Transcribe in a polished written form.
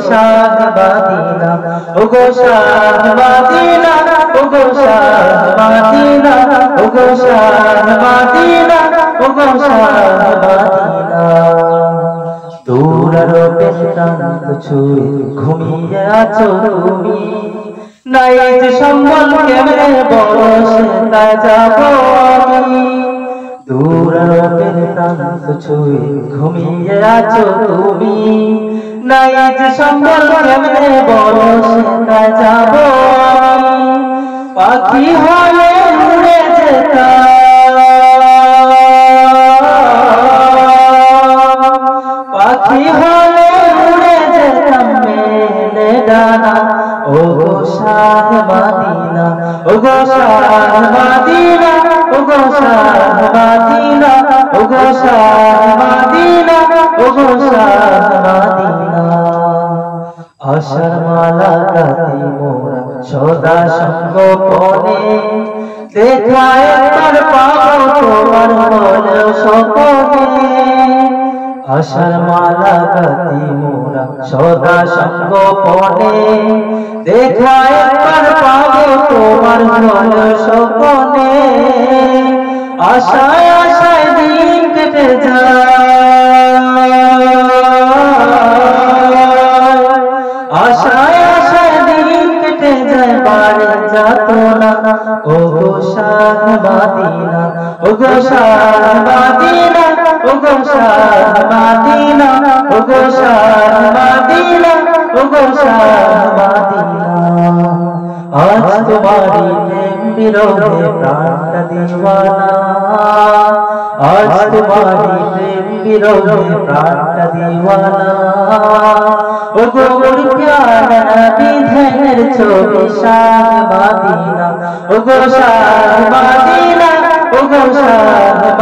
Shah Medina ওগো Shah Medina ওগো Shah Medina ওগো শাহ মদিনা ওগো শাহ মদিনা দূর আরবের প্রান্ত ছুঁয়ে ঘুমিয়ে আছো তুমি নাই যে সম্বল কেমনে বলো সেটা যাবো আমি দূর আরবের প্রান্ত ছুঁয়ে ঘুমিয়ে আছো তুমি নাই যে সম্বল কেমনে বলো সেটা যাবো আমি পাখি হয়ে উড়ে যেতাম পাখি হয়ে উড়ে যেতাম মেলে ডানা ওগো শাহ মদিনা ওগো শাহ মদিনা ওগো শাহ মদিনা ওগো শাহ মদিনা ওগো শাহ মদিনা আশার মালা গাঁথি মোরা সদা সঙ্গোপনে দেখা একবার পাবো তোমার মনে স্বপনে আশার মালা গাঁথি মোরা সদা সঙ্গোপনে দেখা একবার পাবো তোমার মনে স্বপনে আশায় আশায় দিন কেটে যায় আশায় আশায় দিন কেটে যায় বাড়ি যাত না ওগো শাহ মদিনা ওগো শাহ মদিনা ওগো শাহ মদিনা ওগো শাহ মদিনা ওগো শাহ মদিনা আজ তোমারি প্রেম বিরহে প্রাণটা দিওয়ানা আজ তোমারি প্রেম বিরহে প্রাণটা দিওয়ানা ওগো মোর প্যারা নবী ধ্যানের ছবি শাহ মদিনা ওগো শাহ মদিনা ওগো শাহ